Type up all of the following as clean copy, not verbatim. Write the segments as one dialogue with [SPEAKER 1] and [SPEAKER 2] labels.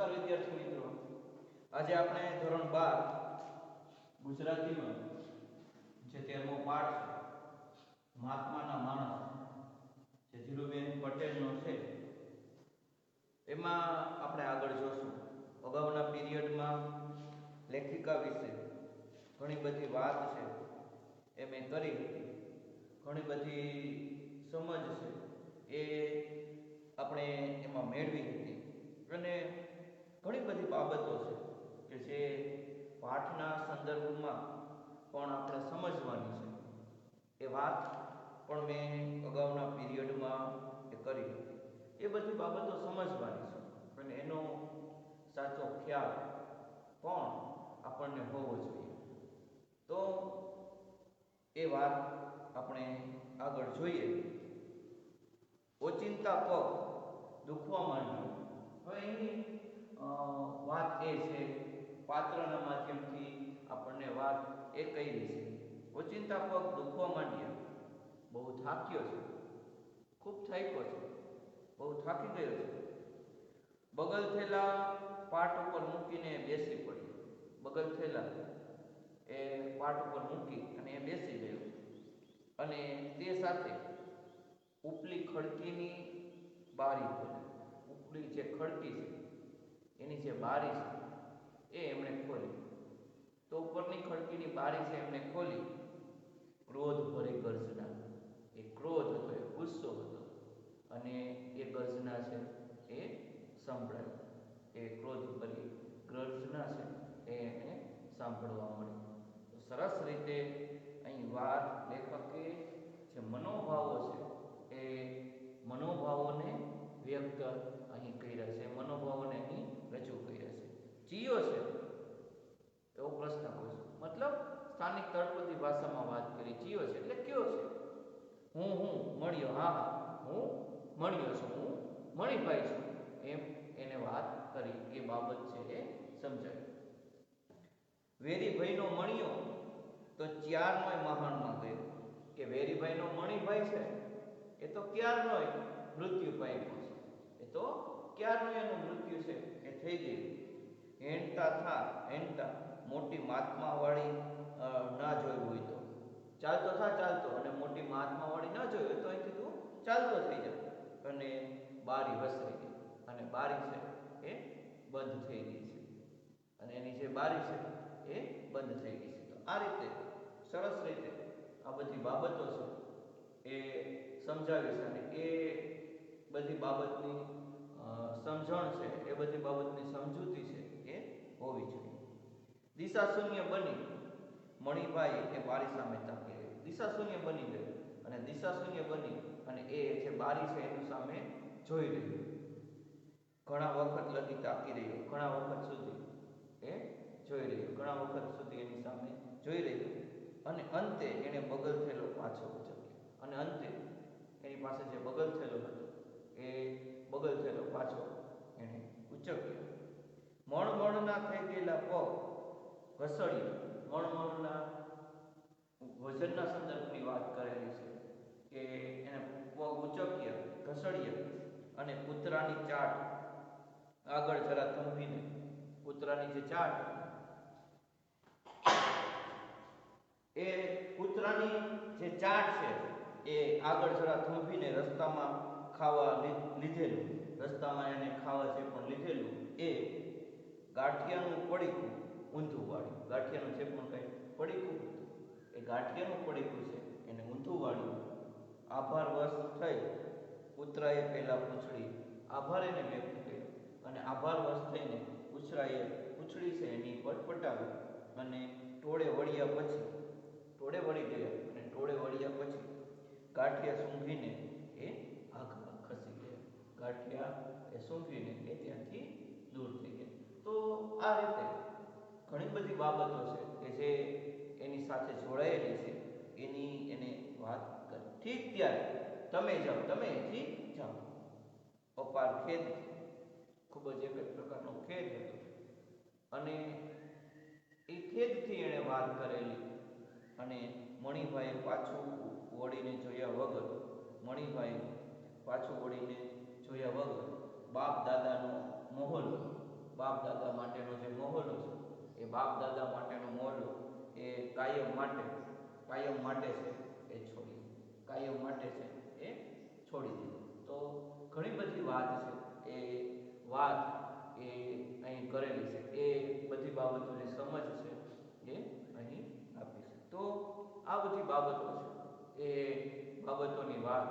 [SPEAKER 1] નમસ્કાર વિદ્યાર્થી મિત્રો, આજે આપણે ધોરણ 12 ગુજરાતીમાં જે 13મો પાઠ છે મહાત્માના માણસ જે ધીરુબેન પટેલનો છે એમાં આપણે આગળ જોશું. અગાઉના પીરિયડમાં લેખિકા વિશે ઘણી બધી વાત છે એ મેં કરી હતી. ઘણી બધી સમજ છે એ આપણે એમાં મેળવી હતી અને ઘણી બધી બાબતો છે કે જે પાઠના સંદર્ભમાં પણ આપણે સમજવાની છે. એ વાત પણ મેં અગાઉના પીરિયડમાં એ કરી હતી. એ બધી બાબતો સમજવાની છે અને એનો સાચો ખ્યાલ પણ આપણને હોવો જોઈએ. તો એ વાત આપણે આગળ જોઈએ. ઓચિંતા પગ દુખવા માંડ્યો. હવે એની વાત એ છે, પાત્રના માધ્યમથી આપણને વાત એ કહી છે. ઓચિંતા પગ દુખવા માંડ્યા, બહુ થાક્યો છે, ખૂબ થાક્યો છે, બહુ થાકી ગયો છે. બગલ થેલા પાટ ઉપર મૂકીને બેસી પડ્યો. બગલ થેલા એ પાટ ઉપર મૂકી અને એ બેસી ગયો અને તે સાથે ઉપલી ખડકીની બારી ખોલી. ઉપલી જે ખડકી છે એની જે બારી છે એ એમણે ખોલી. તો ઉપરની ખડકીની બારી છે એમણે ખોલી. ક્રોધ ભરી ગર્જના, એ ક્રોધ હતો, એ ગુસ્સો હતો અને એ ગર્જના છે એ સંભળાય. એ ક્રોધ ભરી ગર્જના છે એ એને સાંભળવા મળી. તો સરસ રીતે અહીં વાત લેખકે જે મનોભાવો છે એ મનોભાવોને વ્યક્ત અહીં કર્યા છે, મનોભાવોને અહીં રજૂ કર્યા છે. ચિયો છે એવો પ્રશ્ન પૂછ્યો, મતલબ સ્થાનિક તળપદી ભાષામાં વાત કરી. ચિયો છે એટલે કયો છે? હું મળ્યો, હા હું મળ્યો છું, હું મણિભાઈ છું, એમ એને વાત કરી. એ બાબત છે એ સમજાય. વેરીભાઈનો મણિયો તો ચારનોય મહાનમાં ગયો. કે વેરીભાઈનો મણિભાઈ છે એ તો ક્યારનોય મૃત્યુ પામ્યો છે, એ તો ક્યારનું એનું મૃત્યુ છે એ થઈ ગયું. હેણતા મોટી મહાત્માવાળી ના જોયું હોય તો ચાલતો અને મોટી મહાત્માવાળી ના જોયું હોય તો અહીંથી તું ચાલતો થઈ જાય. અને બારી વસરી ગઈ અને બારી છે એ બંધ થઈ ગઈ છે અને એની જે બારી છે એ બંધ થઈ ગઈ છે. તો આ રીતે સરસ રીતે આ બધી બાબતો છે એ સમજાવી છે અને એ બધી બાબતની સમજણ છે, એ બધી બાબતની સમજૂતી છે એ હોવી જોઈએ. દિશા શૂન્ય બની મણિભાઈ એ બારી સામે તાકી રહ્યો. દિશા શૂન્ય બની ગયો અને દિશા શૂન્ય બની અને એ જે બારી છે એની સામે જોઈ રહ્યો. ઘણા વખત લગી તાકી રહ્યો, ઘણા વખત સુધી એ જોઈ રહ્યો, ઘણા વખત સુધી એની સામે જોઈ રહ્યો અને અંતે એને બગલ થેલો પાછો ઉચક્યો. અને અંતે એની પાસે જે બગલ થેલો હતો એ બગલ થેલો પાછો એને ઉચક્યો. મણમણના થઈ ગયેલા પગ ઘસડ્યા. મણમણના વજનના સંદર્ભની વાત કરેલી છે કે એને પગ ઉચક્યા, ઘસડ્યા અને કૂતરાની ચાટ આગળ જરા થંભીને, કૂતરાની જે ચાટ એ કૂતરાની જે ચાટ છે એ આગળ જરા થંભીને રસ્તામાં ખાવા લીધેલું, રસ્તામાં એને ખાવા જે પણ લીધેલું એ ગાંઠિયાનું પડીકું ઊંધું વાળ્યું. ગાંઠિયાનું જે પણ કંઈ પડીકું હતું એ ગાંઠિયાનું પડીકું છે એને ઊંધું વાળ્યું. આભારવશ થઈ કૂતરાએ પહેલાં પૂંછડી આભાર એને વ્યક્ત કર્યો અને આભારવશ થઈને કૂતરાએ પૂંછડી છે એની પર પટાવી અને ટોળે વળ્યા પછી, ટોળે વળી ગયા અને ટોળે વળ્યા પછી ગાંઠિયા સૂંઘીને એ આગળ ખસી ગયા. ગાંઠિયા એ સૂંઘીને એ ત્યાંથી દૂર થઈ ગયા. તો આ રીતે ઘણી બધી બાબતો છે કે જે એની સાથે જોડાયેલી છે એની એને વાત કરી. ઠીક ત્યારે તમે જાઓ, તમે અહીંથી જાઓ. અપાર ખેદ, ખૂબ જ એક પ્રકારનો ખેદ હતો અને એ ખેદથી એણે વાત કરેલી. અને મણિભાઈએ પાછું વળીને જોયા વગર, મણિભાઈ પાછું વળીને જોયા વગર બાપ દાદાનો મહોલ્લો, બાપ દાદા માટેનો જે મહોલો છે, એ બાપ દાદા માટેનો મહોલો એ કાયમ માટે છે એ છોડી, કાયમ માટે છે એ છોડી દીધો. તો ઘણી બધી વાત છે, એ વાત એ અહીં કરેલી છે, એ બધી બાબતોની સમજ છે એ અહીં આપી છે. તો આ બધી બાબતો છે, એ બાબતોની વાત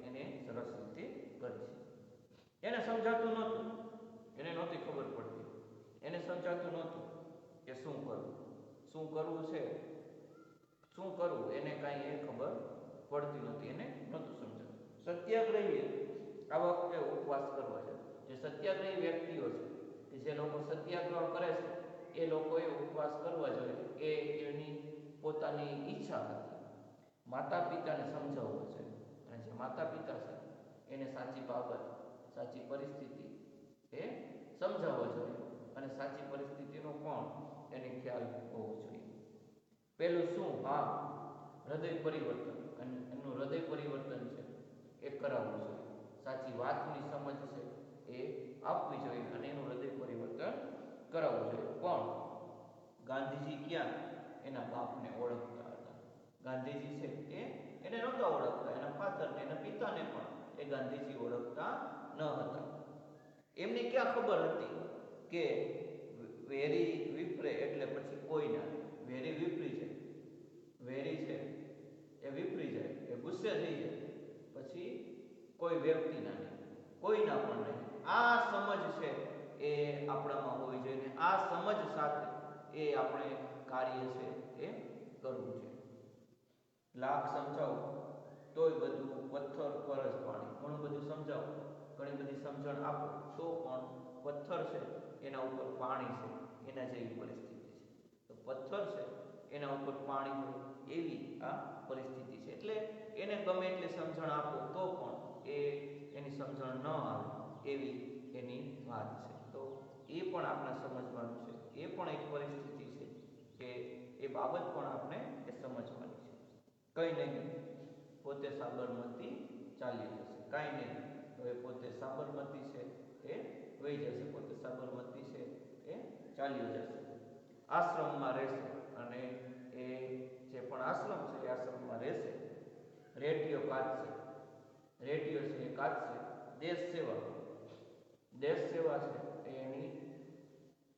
[SPEAKER 1] એને સરસ રીતે કરી છે. એને સમજાતું નહોતું, એને નહોતી ખબર પડતી, એને સમજાતું નહોતું કે શું કરવું છે, શું કરવું, એને કાંઈ એ ખબર પડતી નહોતી, એને નહોતું સમજાતું. સત્યાગ્રહીએ આ વખતે ઉપવાસ કરવો છે. જે સત્યાગ્રહી વ્યક્તિઓ છે, કે જે લોકો સત્યાગ્રહ કરે છે, એ લોકોએ ઉપવાસ કરવા જોઈએ. એ એની પોતાની ઈચ્છા હતી. માતા પિતાને સમજાવવો છે, અને જે માતા પિતા છે એને સાચી બાબત, સાચી પરિસ્થિતિ એ સમજાવવો જોઈએ, અને સાચી પરિસ્થિતિનો પણ એને ખ્યાલ હોવો જોઈએ. પેલું શું? હા, હૃદય પરિવર્તન. અને એનું હૃદય પરિવર્તન છે એ કરાવવું જોઈએ. સાચી વાતની સમજ છે એ આપવી જોઈએ, અને એનું હૃદય પરિવર્તન કરાવવું જોઈએ. પણ ગાંધીજી ક્યાં એના બાપને ઓળખતા હતા? ગાંધીજી છે એને નહોતા ઓળખતા, એના ફાધરને, એના પિતાને પણ એ ગાંધીજી ઓળખતા ન હતા. એમને ક્યાં ખબર હતી કે વેરી વિપરે એટલે પછી કોઈ ના, વેરી વિપરી છે, વેરી છે એ વિપરી જાય, એ ગુસ્સે થઈ જાય, પછી કોઈ વ્યક્તિના નહીં, કોઈના પણ નહીં. આ સમજ છે એ આપણામાં હોવી જોઈએ. આ સમજ સાથે એ આપણે કાર્ય છે એ કરવું છે. લાખ સમજાવો તોય બધું પથ્થર પર જ પાણી. ઘણું બધું સમજાવો, ઘણી બધી સમજણ આપો, તો પણ પથ્થર છે એના ઉપર પાણી છે, એના જેવી પરિસ્થિતિ છે. તો પથ્થર છે એના ઉપર પાણી હોય એવી આ પરિસ્થિતિ છે. એટલે એને ગમે એટલી સમજણ આપો તો પણ એની સમજણ ન આવે એવી એની વાત છે. તો એ પણ આપણે સમજવાનું છે. એ પણ એક પરિસ્થિતિ છે કે એ બાબત પણ આપણે સમજવાની છે. કંઈ નહીં, પોતે સાબરમતી ચાલી જશે. કાંઈ નહીં, તો એ પોતે સાબરમતી છે એ વહી જશે, પોતે સાબરમતી છે એ ચાલ્યો જશે. આશ્રમમાં રહેશે, અને એ જે પણ આશ્રમ છે એ આશ્રમમાં રહેશે. રેટીઓ કાઢશે, રેટીઓ છે એ કાઢશે. દેશ સેવા છે એની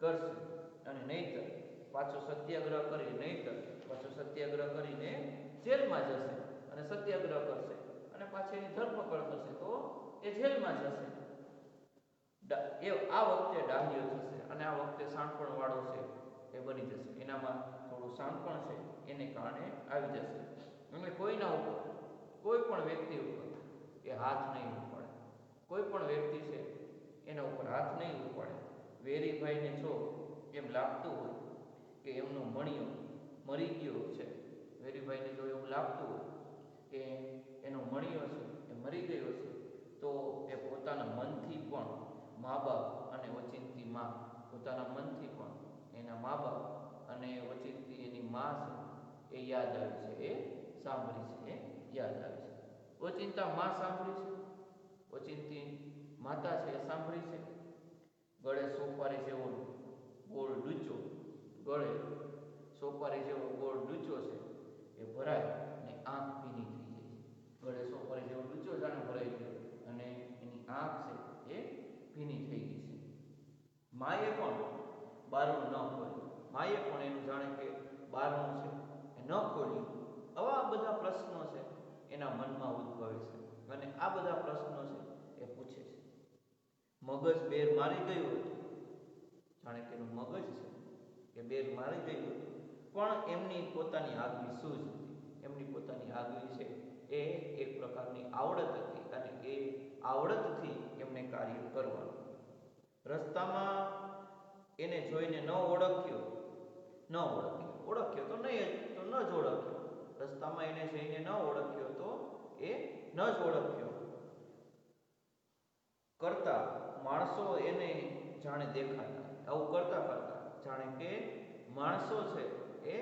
[SPEAKER 1] કરશે. અને નહીતર પાછો સત્યાગ્રહ કરીને જેલમાં જશે, અને સત્યાગ્રહ કરશે, અને પાછી એની ધરપકડ થશે તો એ જેલમાં જશે. આ વખતે ડાહ્યો થશે, અને આ વખતે શાણપણ વાળો છે એ બની જશે. એનામાં થોડું શાણપણ છે એને કારણે આવી જશે. અને કોઈના ઉપર, કોઈ પણ વ્યક્તિ ઉપર એ હાથ નહીં ઉપાડે. કોઈ પણ વ્યક્તિ છે એના ઉપર હાથ નહીં ઉપાડે. વેરીભાઈને જો એમ લાગતું હોય કે એમનો મણિયો મરી ગયો છે, વેરીભાઈને જો એવું લાગતું હોય કે એનો મણિયો છે એ મરી ગયો છે, તો એ પોતાના મનથી પણ મા બાપ અને ઓચિંતી માં, પોતાના મનથી પણ એના મા બાપ અને ઓચિંતી એની મા છે એ યાદ આવે છે, એ સાંભળી છે, એ યાદ આવે છે. ઓચિંતા મા સાંભળી છે, ઓચિંતી માતા છે એ સાંભળી છે. ગળે સોપારી જેવો ગોળ ડૂચો, ગળે સોપારી જેવો ગોળ ડૂચો છે એ ભરાય અને આંખ ભીની થઈ જાય છે. ગળે સોપારી જેવો ડૂચો જાણે ભરાઈ ગયો અને એની આંખ છે એ ભીની થઈ ગઈ છે. માએ પણ બારણું ન ખોલ્યું, માએ પણ એનું જાણે કે બારણું છે એ ન ખોલ્યું. આવા બધા પ્રશ્નો છે એના મનમાં ઉદ્ભવે છે, અને આ બધા પ્રશ્નો છે એ પૂછે છે. મગજ બેર મારી ગયું હતું, જાણે કે એનું મગજ છે એ બેર મારી ગયું હતું, પણ એમની પોતાની આગવી સૂઝ હતી, એમની પોતાની આગવી છે એ એક પ્રકારની આવડત હતી, અને એ આવડતથી એમને કાર્ય કરવાનું. રસ્તામાં એને જોઈને ઓળખ્યો તો નહીં, તો ન જ ઓળખ્યો. રસ્તામાં એને જોઈને ન ઓળખ્યો તો એ ન જ ઓળખ્યો. કરતા માણસો એને જાણે દેખાતા, આવું કરતા જાણે કે માણસો છે એ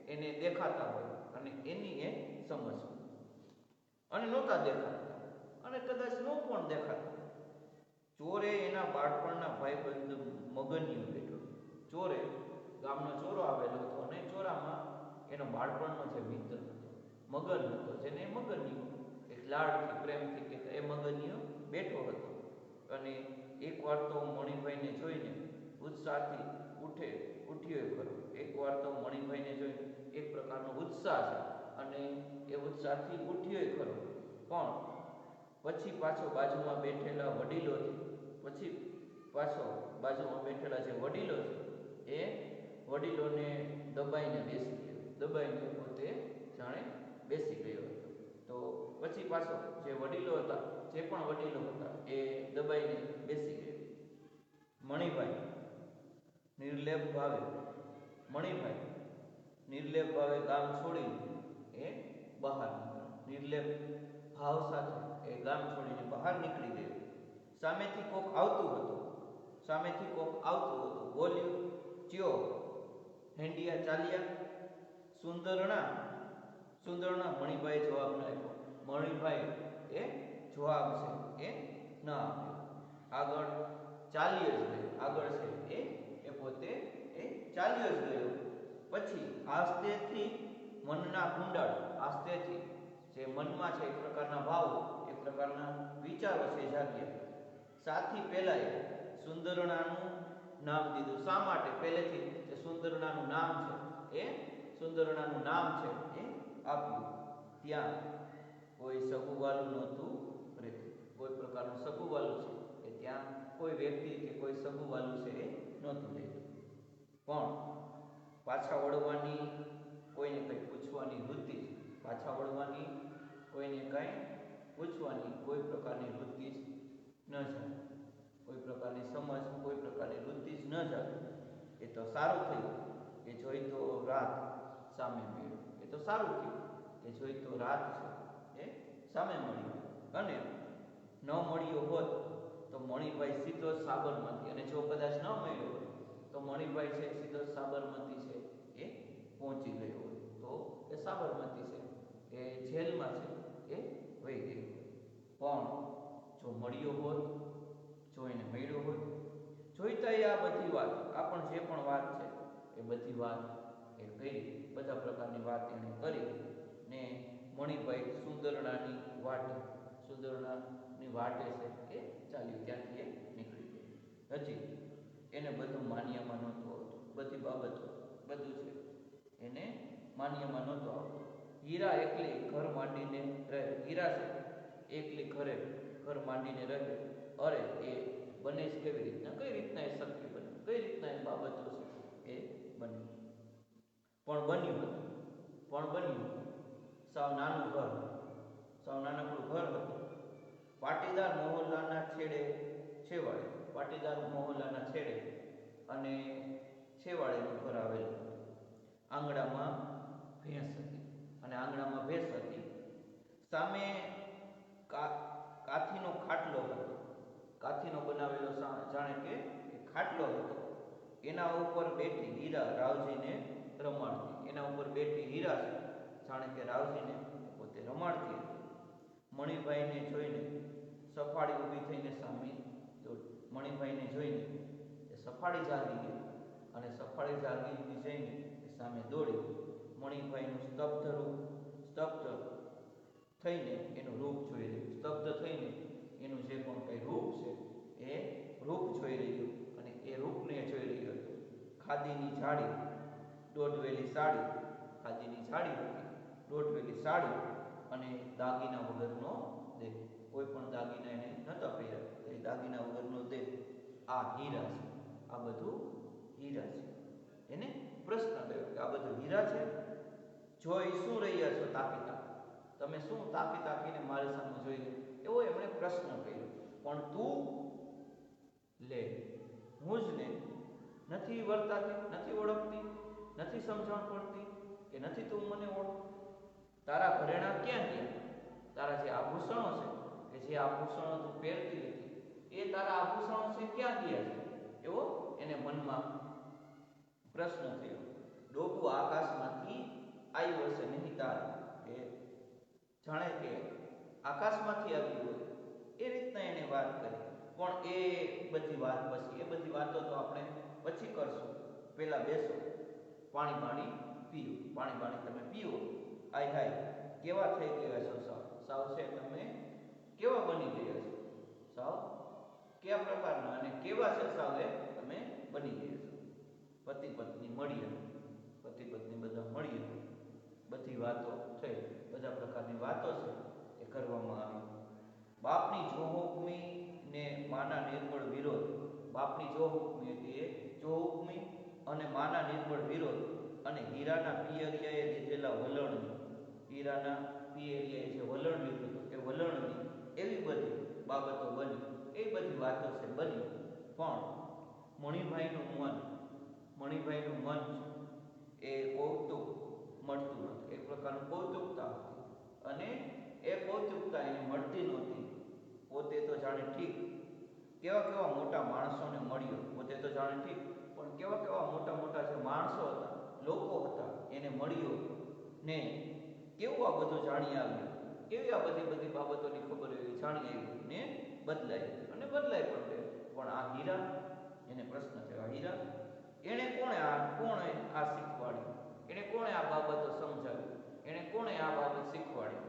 [SPEAKER 1] એને દેખાતા હોય, અને એની એ સમજ. અને નહોતા દેખાતા, અને કદાચ ન પણ દેખાતા. ચોરે એના એના બાળપણના ભાઈબંધ મગનિયો બેઠો. ચોરે, ગામનો ચોરો આવેલો હતો અને ચોરામાં એનો બાળપણનો જે મિત્ર હતો, મગન હતો, જેને મગનિયો એક લાડથી પ્રેમથી કહેતા, એ મગનિયો બેઠો હતો. અને એકવાર તો મણિભાઈને જોઈને ઉત્સાહથી ઉઠ્યો ખરો. એકવાર તો મણિભાઈને જોઈને એક પ્રકારનો ઉત્સાહ છે અને એ ઉત્સાહથી ઉઠ્યો ખરો. પણ પછી પાછો બાજુમાં બેઠેલા જે વડીલો છે એ વડીલોને દબાઈને બેસી ગયો, દબાઈને પોતે જાણે બેસી ગયો હતો. તો પછી પાછો જે પણ વડીલો હતા એ દબાઈને બેસી ગયો. મણિભાઈ નિર્લેપ ભાવે ગામ છોડીને એ બહાર નીકળ્યો. નિર્લેપ ભાવ સાથે એ ગામ છોડીને બહાર નીકળી ગયો. સામેથી કોક આવતું હતું. બોલ્યું, ચ્યો હેંડિયા ચાલ્યા? સુંદરણા મણિભાઈ જવાબ ન આપ્યો. મણિભાઈ એ જવાબ છે એ ન આપ્યો. આગળ ચાલ્યો જ ગયો. એ પોતે એ ચાલ્યો જ ગયો. પછી આસ્તેથી મનના કુંડાળ, આસ્તેથી જે મનમાં છે એક પ્રકારના ભાવો, એક પ્રકારના વિચારો છે જાગ્યા. સાથી પહેલાએ સુંદરણાનું નામ દીધું. શા માટે? પહેલેથી જે સુંદરણાનું નામ છે એ આપ્યું. ત્યાં કોઈ સગુવાલું નહોતું રહેતું. કોઈ પ્રકારનું સગુવાલું છે એ ત્યાં કોઈ વ્યક્તિ કે કોઈ સગુવાલું છે એ નહોતું રહેતું. પણ પાછા વળવાની, કોઈને કંઈ પૂછવાની વૃત્તિ, કોઈ પ્રકારની વૃત્તિ જ ન જાય. કોઈ પ્રકારની સમજ, કોઈ પ્રકારની વૃત્તિ જ ન જાય. એ તો સારું થયું કે જોઈ તો રાત સામે મળ્યો. એ તો સારું થયું કે જોઈ તો રાત છે એ સામે મળ્યો. અને ન મળ્યો હોત તો મણિભાઈ સીધો સાબરમતી, અને જો કદાચ ન મળ્યો હોત તો મણિભાઈ છે સીધો સાબરમતી છે એ પહોંચી ગયો હોય. તો એ સાબરમતી છે એ જેલમાં છે એ વહી ગયો. પણ જો મળ્યો હોત, જો એને મળ્યો હોત, જોઈતા આ બધી વાત, આ પણ જે પણ વાત છે એ બધી વાત એ કરી, બધા પ્રકારની વાત એને કરી ને મણિભાઈ સુંદરણાની વાટે છે એ ચાલ્યું. ત્યાંથી એ નીકળી ગયો. હજી એને બધું માન્યમાં નહોતું આવતું. બધી બાબતો, બધું છે એને માન્યમાં નહોતું આવતું. હીરા એકલી ઘર માંડીને રહે. હીરા છે એકલી ઘર માંડીને રહે. અરે એ બને જ કેવી રીતના? કઈ રીતના એ શક્ય બને? કઈ રીતના એ બાબતો છે એ બને? પણ બન્યું. સાવ નાનકડું ઘર હતું. પાટીદાર મોહલ્લાના છેડે અને છેવાડેનું ઘર આવેલું હતું. આંગણામાં ભેંસ હતી. સામે કાથીનો ખાટલો હતો. કાથીનો બનાવેલો જાણે કે ખાટલો હતો. એના ઉપર બેઠી હીરા રાવજીને રમાડતી. જાણે કે રાવજીને પોતે રમાડતી હતી. મણિભાઈને જોઈને સફાળી ઊભી થઈને સામે દોડી. મણિભાઈને જોઈને એ સફાળી જાગી ગઈ અને સફાળી જાગી જઈને એ સામે દોડી. મણિભાઈનું સ્તબ્ધ થઈને એનું રૂપ જોઈ રહ્યું. એનું જે પણ કંઈ રૂપ છે એ રૂપ જોઈ રહ્યું. અને એ રૂપને જોઈ રહ્યો હતો. ખાદીની જાડી દોઢવેલી સાડી અને દાગીના વગરનો દેહ. કોઈ પણ દાગીના એને નહોતા પહેર્યા. એ દાગીના વગરનો દેહ. આ હીરા છે, આ બધું હીરા છે. એને પ્રશ્ન કર્યો કે આ બધું હીરા છે? જોઈ શું રહ્યા છો તાકી? તમે શું તાકીને મારી સામે જોઈ રહ્યા? એવો એમણે પ્રશ્ન કર્યો. પણ તું લે, હું જ ને નથી વર્તાતી, નથી ઓળખતી, નથી સમજણ પડતી કે નથી તું મને ઓળખ? તારા ઘરેણા ક્યાં ગયા? તારા જે આભૂષણો છે કે જે આભૂષણો તું પહેરતી હતી એ તારા આભૂષણો છે ક્યાં ગયા છે? એવો એને મનમાં પ્રશ્ન થયો. ડોકું આકાશમાંથી આવ્યું હશે નહીં તારા, એ જાણે કે આકાશમાંથી આવ્યું હોય એ રીતના એને વાત કરી. પણ એ બધી વાત પછી, એ બધી વાતો તો આપણે પછી કરશું. પહેલા બેસો, પાણી પીઓ. પાણી તમે પીઓ. આય હાય, કેવા થઈ ગયા છો? સાવ છે તમે કેવા બની ગયા છો? સાવ કયા પ્રકારના અને કેવા છે સાવ એ તમે બની ગયા છો? પતિ પત્ની મળીએ, પતિ પત્ની બધા મળીએ, બધી વાતો થઈ, બધા પ્રકારની વાતો છે એ કરવામાં આવી. બાપની જો હુકમી ને માના નિર્બળ વિરોધ. બાપની જો હુકમી હતી એ જો હુકમી અને માના નિર્બળ વિરોધ અને હીરાના પિયરિયાએ લીધેલા વલણની, હીરાના પિયરિયાએ જે વલણ લીધું હતું એ વલણની એવી બધી બાબતો બની, એ બધી વાતો છે બની. પણ મણિભાઈનું મન એ કૌતુક મળતું નથી. એક પ્રકારનું કૌતુકતા હતી અને એ કૌતુકતા એને મળતી નહોતી. પોતે તો જાણે ઠીક, કેવા મોટા માણસોને મળ્યો, પોતે તો જાણે ઠીક, પણ કેવા મોટા જે માણસો હતા, લોકો હતા, એને મળ્યો ને કેવું આ બધું જાણી આવ્યું, કેવી આ બધી બાબતોની ખબર એવી જાણી આવી ને બદલાઈ પણ ગયો. પણ આ હીરા, એને પ્રશ્ન થયો, આ હીરા એને કોણે આ શીખવાડ્યું? એને કોણે આ બાબતો સમજાવી? એને કોણે આ બાબત શીખવાડી?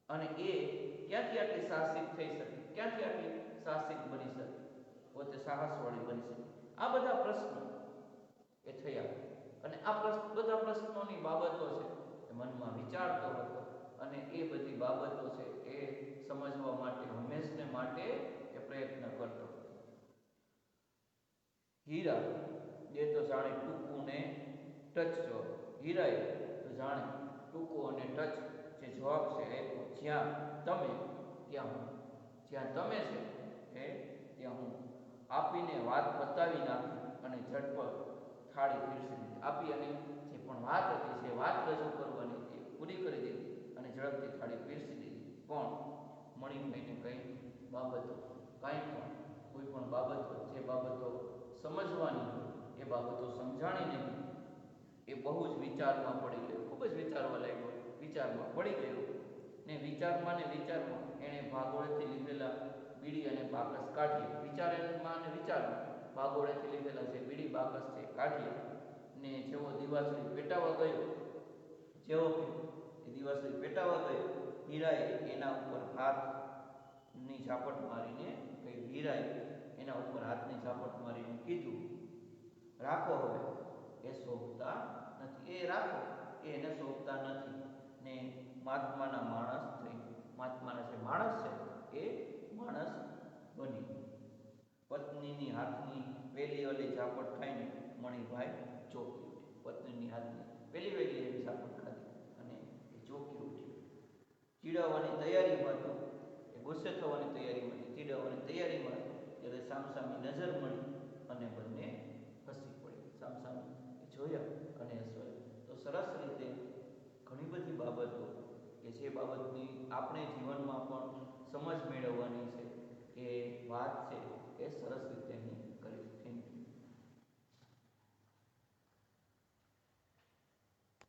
[SPEAKER 1] અને એ ક્યાંથી આટલી સાહસિક થઈ શકે? ક્યાંથી આટલી સાહસિક બની શકે? પોતે સાહસવાળી બની શકે? આ બધા પ્રશ્નો એ થયા અને આ બધા પ્રશ્નોની બાબતો છે એ મનમાં વિચારતો હતો અને એ બધી બાબતો છે એ સમજવા માટે હંમેશને માટે એ પ્રયત્ન કરતો હતો. હીરા એ તો જાણે ટૂંકું ને ટચ જવાબ. હીરાએ તો જાણે ટૂંકું અને ટચ જે જવાબ છે એ જ્યાં તમે ત્યાં હું, જ્યાં તમે છે એ ત્યાં હું આપીને વાત બતાવી નાખી અને ઝટપટ થાળી પીરસી દીધી. આપી અને જે પણ વાત હતી, જે વાત રજૂ કરવાની હતી પૂરી કરી દીધી અને ઝડપથી થાળી પીરસી દીધી. પણ મણિભાઈને કંઈ બાબતો, કાંઈ પણ કોઈ પણ બાબતો, જે બાબતો સમજવાની હોય એ બાબતો સમજાણી નહીં. એ બહુ જ વિચારમાં પડી ગયો, ખૂબ જ વિચારવા લાગ્યો, વિચારમાં પડી ગયો ને વિચારમાં એણે ભાગોળેથી લીધેલા બીડી અને બાકસ કાઢ્યા. વિચારમાં ભાગોળેથી લીધેલા જે બીડી બાકસ છે કાઢ્યા ને જેવો દિવાસળી પેટાવા ગયો, હીરાએ એના ઉપર હાથની ઝાપટ મારીને કીધું, રાખો હવે, એ શોભતા નથી. એ રાખો, એ એને શોભતા નથી. ને મહાત્માના માણસ થઈ, મહાત્માના જે માણસ છે એ માણસ બની. પત્નીની હાથની પેલી ઝાપટ ખાઈને મણિભાઈ ચોંકી ઉઠ્યો. પત્નીની હાથની પેલી એવી ઝાપટ ખાધી અને એ ચોંકી ઉઠ્યો. ચીડાવવાની તૈયારીમાં હતો, એ ગુસ્સે થવાની તૈયારીમાં હતી, ચીડાવવાની તૈયારીમાં ત્યારે સામસામી નજર મળી અને બંને હસી પડી. સામસામે જોયા અને હસવાયા. તો સરસ રીતે ઘણી બધી બાબતો કે જે બાબતની આપણે જીવનમાં પણ સમજ મેળવવાની છે એ વાત છે એ સરસ રીતે અહીં